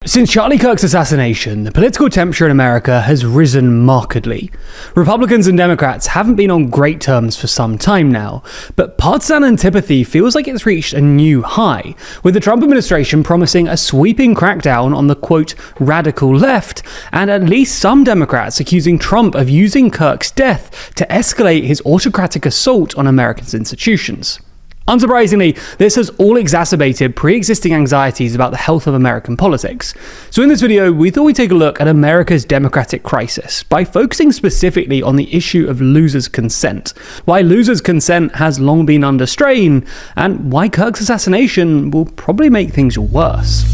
Since Charlie Kirk's assassination, the political temperature in America has risen markedly. Republicans and Democrats haven't been on great terms for some time now, but partisan antipathy feels like it's reached a new high, with the Trump administration promising a sweeping crackdown on the quote, radical left, and at least some Democrats accusing Trump of using Kirk's death to escalate his autocratic assault on America's institutions. Unsurprisingly, this has all exacerbated pre-existing anxieties about the health of American politics. So in this video, we thought we'd take a look at America's democratic crisis by focusing specifically on the issue of losers' consent, why losers' consent has long been under strain, and why Kirk's assassination will probably make things worse.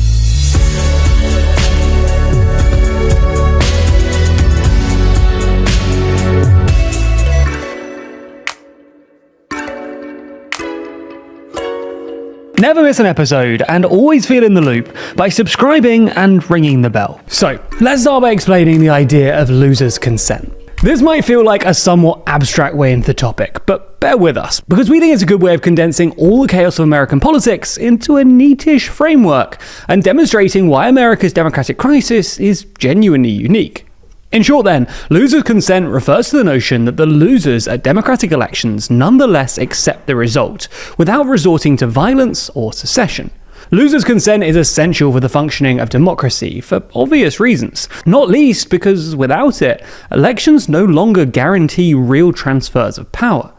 Never miss an episode and always feel in the loop by subscribing and ringing the bell. So, let's start by explaining the idea of losers' consent. This might feel like a somewhat abstract way into the topic, but bear with us, because we think it's a good way of condensing all the chaos of American politics into a neatish framework and demonstrating why America's democratic crisis is genuinely unique. In short then, losers' consent refers to the notion that the losers at democratic elections nonetheless accept the result, without resorting to violence or secession. Losers' consent is essential for the functioning of democracy for obvious reasons, not least because without it, elections no longer guarantee real transfers of power.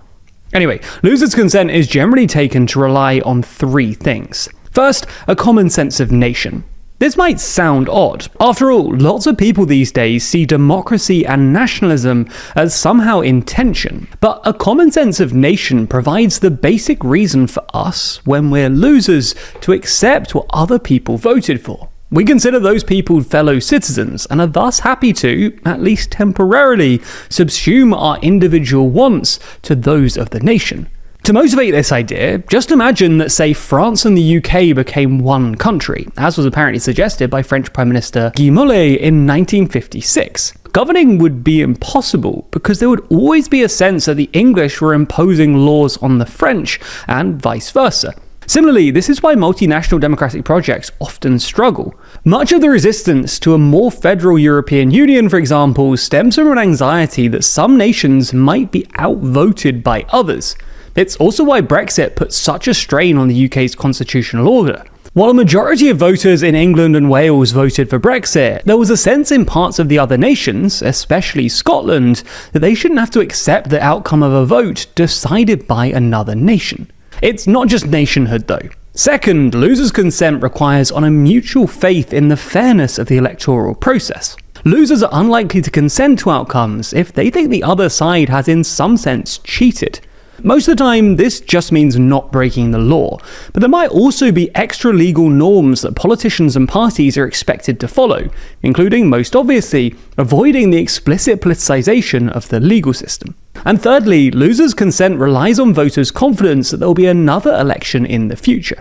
Anyway, losers' consent is generally taken to rely on three things. First, a common sense of nation. This might sound odd. After all, lots of people these days see democracy and nationalism as somehow in tension. But a common sense of nation provides the basic reason for us, when we're losers, to accept what other people voted for. We consider those people fellow citizens and are thus happy to, at least temporarily, subsume our individual wants to those of the nation. To motivate this idea, just imagine that, say, France and the UK became one country, as was apparently suggested by French Prime Minister Guy Mollet in 1956. Governing would be impossible because there would always be a sense that the English were imposing laws on the French, and vice versa. Similarly, this is why multinational democratic projects often struggle. Much of the resistance to a more federal European Union, for example, stems from an anxiety that some nations might be outvoted by others. It's also why Brexit put such a strain on the UK's constitutional order. While a majority of voters in England and Wales voted for Brexit, there was a sense in parts of the other nations, especially Scotland, that they shouldn't have to accept the outcome of a vote decided by another nation. It's not just nationhood though. Second, losers' consent requires on a mutual faith in the fairness of the electoral process. Losers are unlikely to consent to outcomes if they think the other side has in some sense cheated. Most of the time, this just means not breaking the law, but there might also be extra-legal norms that politicians and parties are expected to follow, including, most obviously, avoiding the explicit politicization of the legal system. And thirdly, losers' consent relies on voters' confidence that there will be another election in the future.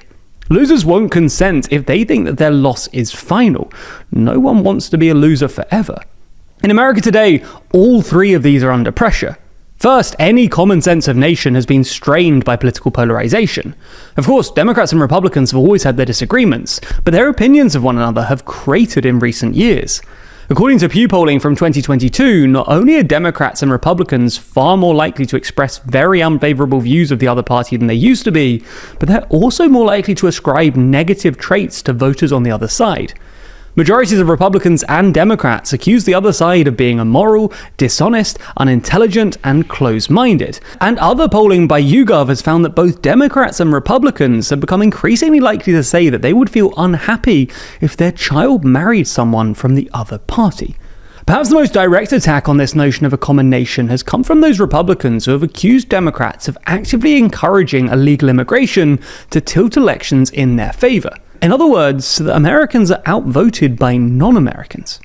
Losers won't consent if they think that their loss is final. No one wants to be a loser forever. In America today, all three of these are under pressure. First, any common sense of nation has been strained by political polarization. Of course, Democrats and Republicans have always had their disagreements, but their opinions of one another have cratered in recent years. According to Pew polling from 2022, not only are Democrats and Republicans far more likely to express very unfavorable views of the other party than they used to be, but they're also more likely to ascribe negative traits to voters on the other side. Majorities of Republicans and Democrats accuse the other side of being immoral, dishonest, unintelligent, and close-minded. And other polling by YouGov has found that both Democrats and Republicans have become increasingly likely to say that they would feel unhappy if their child married someone from the other party. Perhaps the most direct attack on this notion of a common nation has come from those Republicans who have accused Democrats of actively encouraging illegal immigration to tilt elections in their favor. In other words, that Americans are outvoted by non-Americans.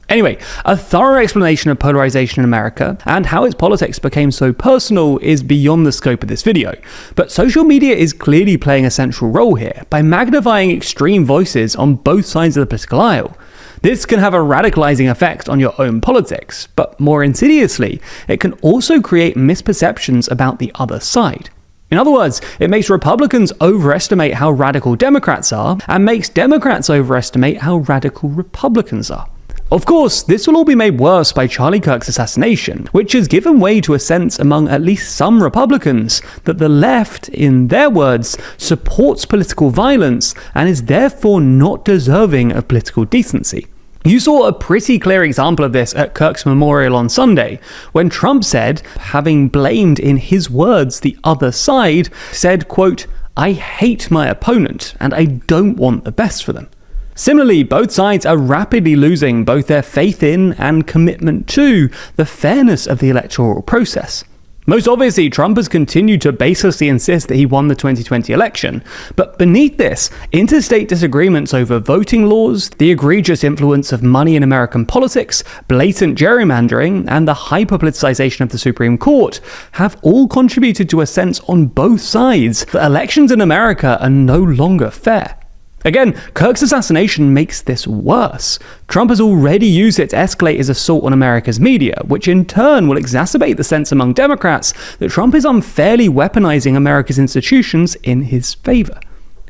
Anyway, a thorough explanation of polarization in America and how its politics became so personal is beyond the scope of this video, but social media is clearly playing a central role here by magnifying extreme voices on both sides of the political aisle. This can have a radicalizing effect on your own politics, but more insidiously, it can also create misperceptions about the other side. In other words, it makes Republicans overestimate how radical Democrats are, and makes Democrats overestimate how radical Republicans are. Of course, this will all be made worse by Charlie Kirk's assassination, which has given way to a sense among at least some Republicans that the left, in their words, supports political violence and is therefore not deserving of political decency. You saw a pretty clear example of this at Kirk's memorial on Sunday, when Trump said, having blamed in his words the other side, said, quote, "I hate my opponent and I don't want the best for them." Similarly, both sides are rapidly losing both their faith in and commitment to the fairness of the electoral process. Most obviously, Trump has continued to baselessly insist that he won the 2020 election, but beneath this, interstate disagreements over voting laws, the egregious influence of money in American politics, blatant gerrymandering, and the hyper-politicization of the Supreme Court have all contributed to a sense on both sides that elections in America are no longer fair. Again, Kirk's assassination makes this worse. Trump has already used it to escalate his assault on America's media, which in turn will exacerbate the sense among Democrats that Trump is unfairly weaponizing America's institutions in his favor.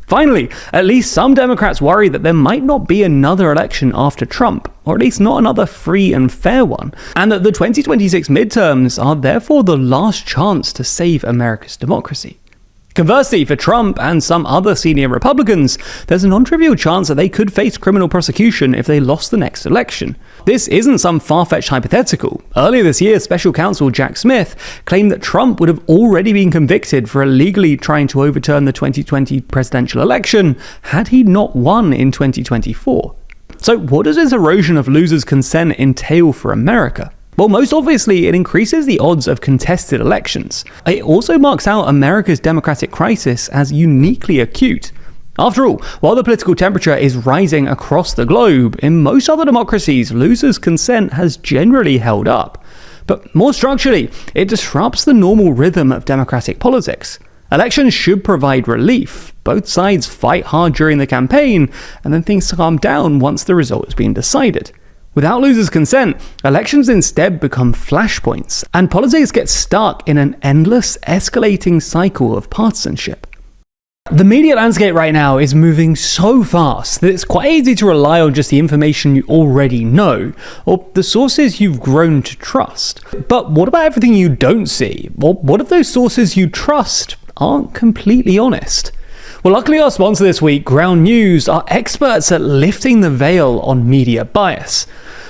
Finally, at least some Democrats worry that there might not be another election after Trump, or at least not another free and fair one, and that the 2026 midterms are therefore the last chance to save America's democracy. Conversely, for Trump and some other senior Republicans, there's a non-trivial chance that they could face criminal prosecution if they lost the next election. This isn't some far-fetched hypothetical. Earlier this year, special counsel Jack Smith claimed that Trump would have already been convicted for illegally trying to overturn the 2020 presidential election had he not won in 2024. So what does this erosion of losers' consent entail for America? Well, most obviously, it increases the odds of contested elections. It also marks out America's democratic crisis as uniquely acute. After all, while the political temperature is rising across the globe, in most other democracies, losers' consent has generally held up. But more structurally, it disrupts the normal rhythm of democratic politics. Elections should provide relief. Both sides fight hard during the campaign, and then things calm down once the result has been decided. Without losers' consent, elections instead become flashpoints, and politics gets stuck in an endless, escalating cycle of partisanship. The media landscape right now is moving so fast that it's quite easy to rely on just the information you already know, or the sources you've grown to trust. But what about everything you don't see? Or what if those sources you trust aren't completely honest? Well, luckily our sponsor this week, Ground News, are experts at lifting the veil on media bias.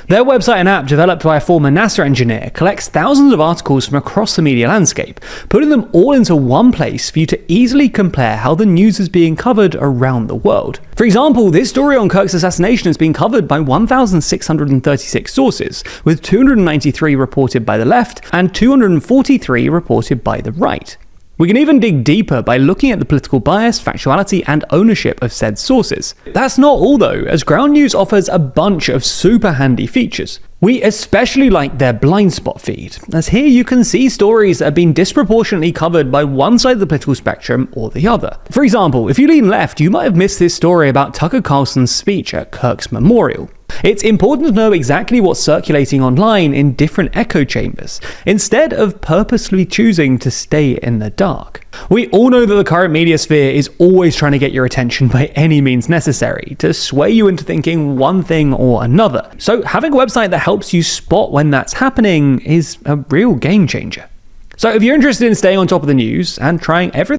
Their website and app, developed by a former NASA engineer, collects thousands of articles from across the media landscape, putting them all into one place for you to easily compare how the news is being covered around the world. For example, this story on Kirk's assassination has been covered by 1,636 sources, with 293 reported by the left and 243 reported by the right. We can even dig deeper by looking at the political bias, factuality, and ownership of said sources. That's not all though, as Ground News offers a bunch of super handy features. We especially like their blind spot feed, as here you can see stories that have been disproportionately covered by one side of the political spectrum or the other. For example, if you lean left, you might have missed this story about Tucker Carlson's speech at Kirk's memorial. It's important to know exactly what's circulating online in different echo chambers, instead of purposely choosing to stay in the dark. We all know that the current media sphere is always trying to get your attention by any means necessary, to sway you into thinking one thing or another. So having a website that helps you spot when that's happening is a real game changer. So if you're interested in staying on top of the news and trying everything